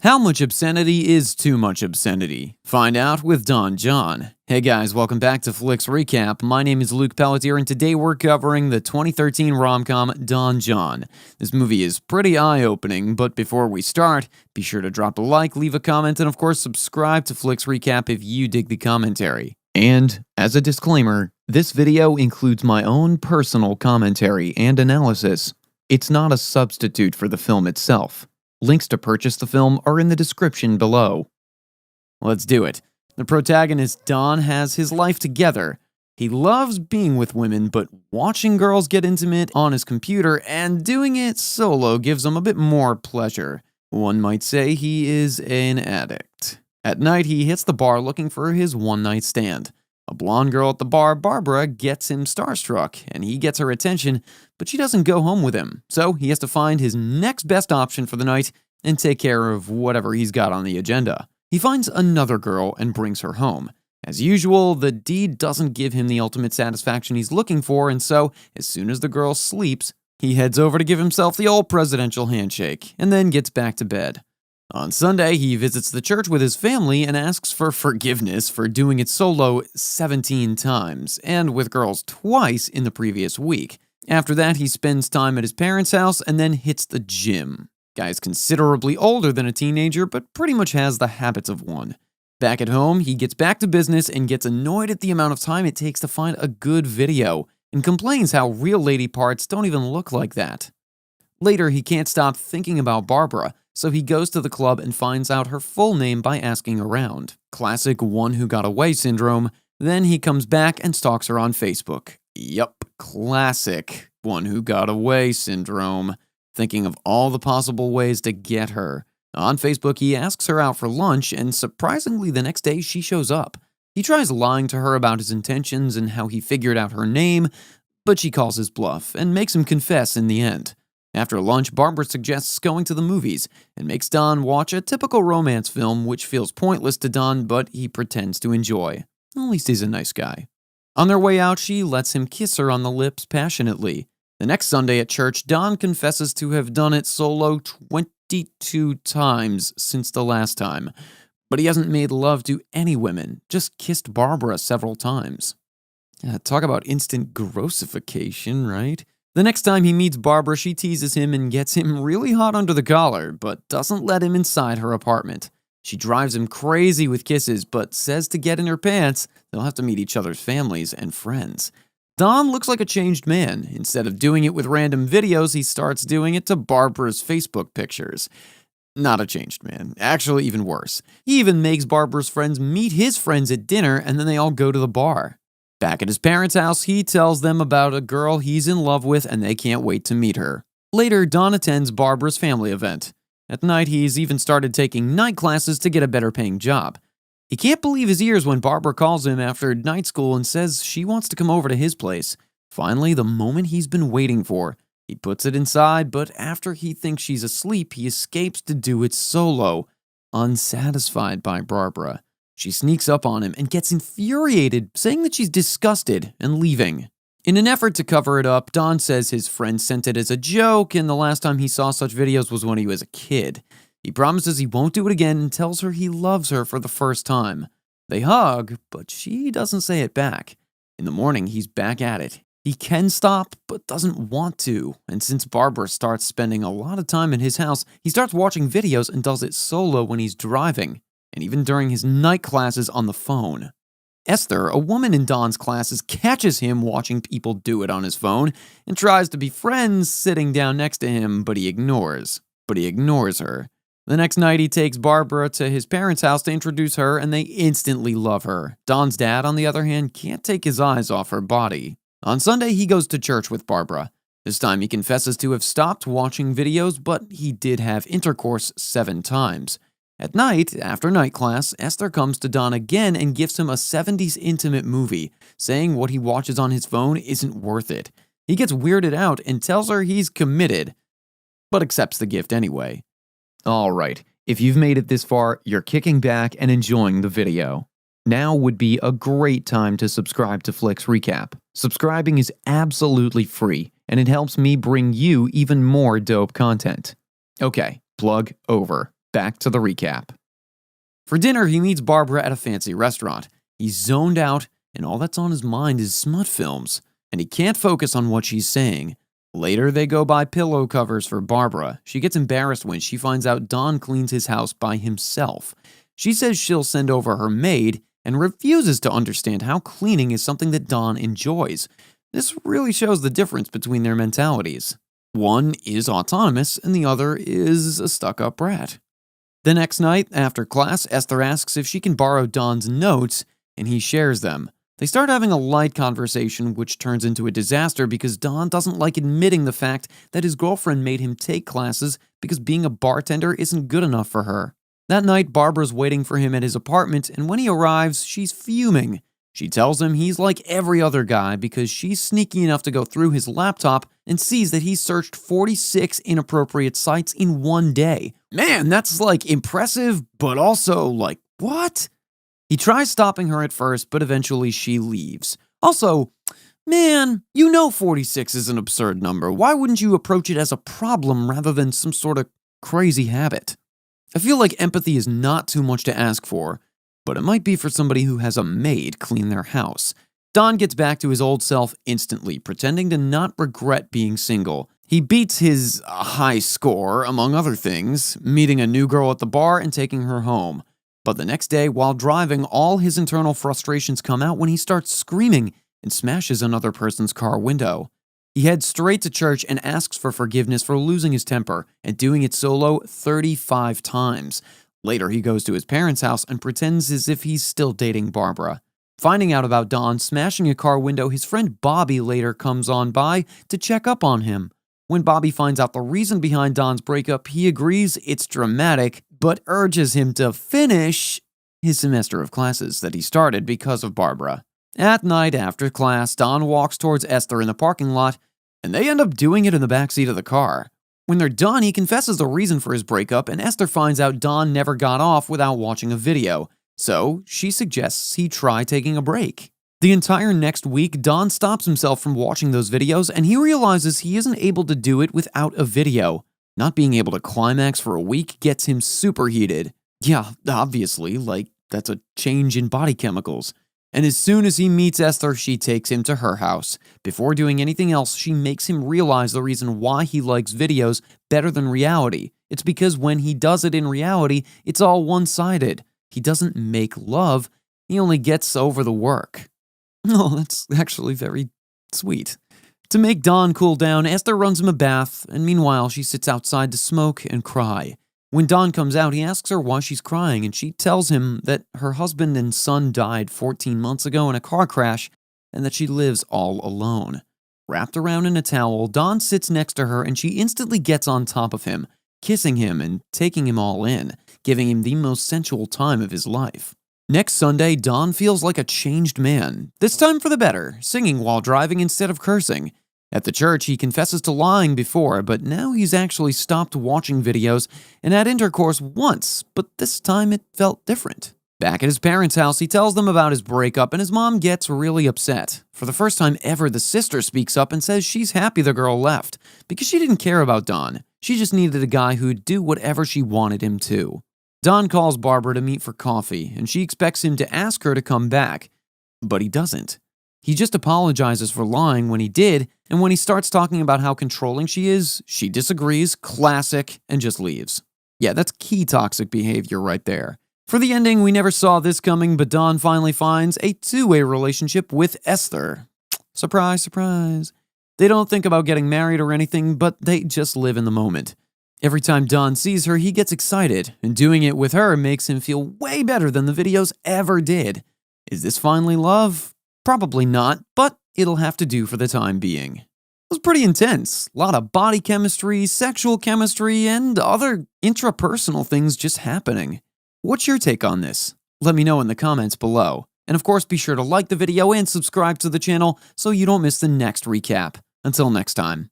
How much obscenity is too much obscenity? Find out with Don John. Hey guys, welcome back to Flicks Recap. My name is Luke Pelletier, and today we're covering the 2013 rom-com Don John. This movie is pretty eye-opening, but before we start, be sure to drop a like, leave a comment, and of course subscribe to Flicks Recap if you dig the commentary. And, as a disclaimer, this video includes my own personal commentary and analysis. It's not a substitute for the film itself. Links to purchase the film are in the description below. Let's do it. The protagonist, Don, has his life together. He loves being with women, but watching girls get intimate on his computer and doing it solo gives him a bit more pleasure. One might say he is an addict. At night, he hits the bar looking for his one-night stand. A blonde girl at the bar, Barbara, gets him starstruck, and he gets her attention, but she doesn't go home with him, so he has to find his next best option for the night and take care of whatever he's got on the agenda. He finds another girl and brings her home. As usual, the deed doesn't give him the ultimate satisfaction he's looking for, and so, as soon as the girl sleeps, he heads over to give himself the old presidential handshake, and then gets back to bed. On Sunday, he visits the church with his family and asks for forgiveness for doing it solo 17 times, and with girls twice in the previous week. After that, he spends time at his parents' house and then hits the gym. Guy's considerably older than a teenager, but pretty much has the habits of one. Back at home, he gets back to business and gets annoyed at the amount of time it takes to find a good video, and complains how real lady parts don't even look like that. Later, he can't stop thinking about Barbara, so he goes to the club and finds out her full name by asking around. Classic one who got away syndrome. Then he comes back and stalks her on Facebook. Yup, classic one who got away syndrome. Thinking of all the possible ways to get her. On Facebook, he asks her out for lunch, and surprisingly the next day she shows up. He tries lying to her about his intentions and how he figured out her name, but she calls his bluff and makes him confess in the end. After lunch, Barbara suggests going to the movies and makes Don watch a typical romance film which feels pointless to Don, but he pretends to enjoy. At least he's a nice guy. On their way out, she lets him kiss her on the lips passionately. The next Sunday at church, Don confesses to have done it solo 22 times since the last time, but he hasn't made love to any women, just kissed Barbara several times. Talk about instant grossification, right? The next time he meets Barbara, she teases him and gets him really hot under the collar, but doesn't let him inside her apartment. She drives him crazy with kisses, but says to get in her pants, they'll have to meet each other's families and friends. Don looks like a changed man. Instead of doing it with random videos, he starts doing it to Barbara's Facebook pictures. Not a changed man. Actually, even worse. He even makes Barbara's friends meet his friends at dinner, and then they all go to the bar. Back at his parents' house, he tells them about a girl he's in love with and they can't wait to meet her. Later, Don attends Barbara's family event. At night, he's even started taking night classes to get a better paying job. He can't believe his ears when Barbara calls him after night school and says she wants to come over to his place. Finally, the moment he's been waiting for. He puts it inside, but after he thinks she's asleep, he escapes to do it solo, unsatisfied by Barbara. She sneaks up on him and gets infuriated, saying that she's disgusted and leaving. In an effort to cover it up, Don says his friend sent it as a joke and the last time he saw such videos was when he was a kid. He promises he won't do it again and tells her he loves her for the first time. They hug, but she doesn't say it back. In the morning, he's back at it. He can stop, but doesn't want to. And since Barbara starts spending a lot of time in his house, he starts watching videos and does it solo when he's driving, and even during his night classes on the phone. Esther, a woman in Don's classes, catches him watching people do it on his phone and tries to be friends sitting down next to him, but he ignores her. The next night, he takes Barbara to his parents' house to introduce her, and they instantly love her. Don's dad, on the other hand, can't take his eyes off her body. On Sunday, he goes to church with Barbara. This time, he confesses to have stopped watching videos, but he did have intercourse 7 times. At night, after night class, Esther comes to Don again and gives him a 70s intimate movie, saying what he watches on his phone isn't worth it. He gets weirded out and tells her he's committed, but accepts the gift anyway. Alright, if you've made it this far, you're kicking back and enjoying the video. Now would be a great time to subscribe to Flicks Recap. Subscribing is absolutely free, and it helps me bring you even more dope content. Okay, plug over. Back to the recap. For dinner, he meets Barbara at a fancy restaurant. He's zoned out, and all that's on his mind is smut films, and he can't focus on what she's saying. Later, they go buy pillow covers for Barbara. She gets embarrassed when she finds out Don cleans his house by himself. She says she'll send over her maid and refuses to understand how cleaning is something that Don enjoys. This really shows the difference between their mentalities. One is autonomous and the other is a stuck-up brat. The next night, after class, Esther asks if she can borrow Don's notes, and he shares them. They start having a light conversation, which turns into a disaster because Don doesn't like admitting the fact that his girlfriend made him take classes because being a bartender isn't good enough for her. That night, Barbara's waiting for him at his apartment, and when he arrives, she's fuming. She tells him he's like every other guy because she's sneaky enough to go through his laptop and sees that he's searched 46 inappropriate sites in one day. Man, that's like impressive, but also like, what? He tries stopping her at first, but eventually she leaves. Also, man, you know 46 is an absurd number. Why wouldn't you approach it as a problem rather than some sort of crazy habit? I feel like empathy is not too much to ask for, but it might be for somebody who has a maid clean their house. Don gets back to his old self instantly, pretending to not regret being single. He beats his high score, among other things, meeting a new girl at the bar and taking her home. But the next day, while driving, all his internal frustrations come out when he starts screaming and smashes another person's car window. He heads straight to church and asks for forgiveness for losing his temper and doing it solo 35 times. Later, he goes to his parents' house and pretends as if he's still dating Barbara. Finding out about Don smashing a car window, his friend Bobby later comes on by to check up on him. When Bobby finds out the reason behind Don's breakup, he agrees it's dramatic, but urges him to finish his semester of classes that he started because of Barbara. At night, after class, Don walks towards Esther in the parking lot, and they end up doing it in the backseat of the car. When they're done, he confesses the reason for his breakup, and Esther finds out Don never got off without watching a video, so she suggests he try taking a break. The entire next week, Don stops himself from watching those videos, and he realizes he isn't able to do it without a video. Not being able to climax for a week gets him superheated. Yeah, obviously, like, that's a change in body chemicals. And as soon as he meets Esther, she takes him to her house. Before doing anything else, she makes him realize the reason why he likes videos better than reality. It's because when he does it in reality, it's all one-sided. He doesn't make love, he only gets over the work. Oh, that's actually very sweet. To make Don cool down, Esther runs him a bath, and meanwhile, she sits outside to smoke and cry. When Don comes out, he asks her why she's crying, and she tells him that her husband and son died 14 months ago in a car crash, and that she lives all alone. Wrapped around in a towel, Don sits next to her, and she instantly gets on top of him, kissing him and taking him all in, giving him the most sensual time of his life. Next Sunday, Don feels like a changed man, this time for the better, singing while driving instead of cursing. At the church, he confesses to lying before, but now he's actually stopped watching videos and had intercourse once, but this time it felt different. Back at his parents' house, he tells them about his breakup, and his mom gets really upset. For the first time ever, the sister speaks up and says she's happy the girl left, because she didn't care about Don. She just needed a guy who'd do whatever she wanted him to. Don calls Barbara to meet for coffee, and she expects him to ask her to come back, but he doesn't. He just apologizes for lying when he did, and when he starts talking about how controlling she is, she disagrees, classic, and just leaves. Yeah, that's key toxic behavior right there. For the ending, we never saw this coming, but Don finally finds a two-way relationship with Esther. Surprise, surprise. They don't think about getting married or anything, but they just live in the moment. Every time Don sees her, he gets excited, and doing it with her makes him feel way better than the videos ever did. Is this finally love? Probably not, but it'll have to do for the time being. It was pretty intense. A lot of body chemistry, sexual chemistry, and other intrapersonal things just happening. What's your take on this? Let me know in the comments below. And of course, be sure to like the video and subscribe to the channel so you don't miss the next recap. Until next time.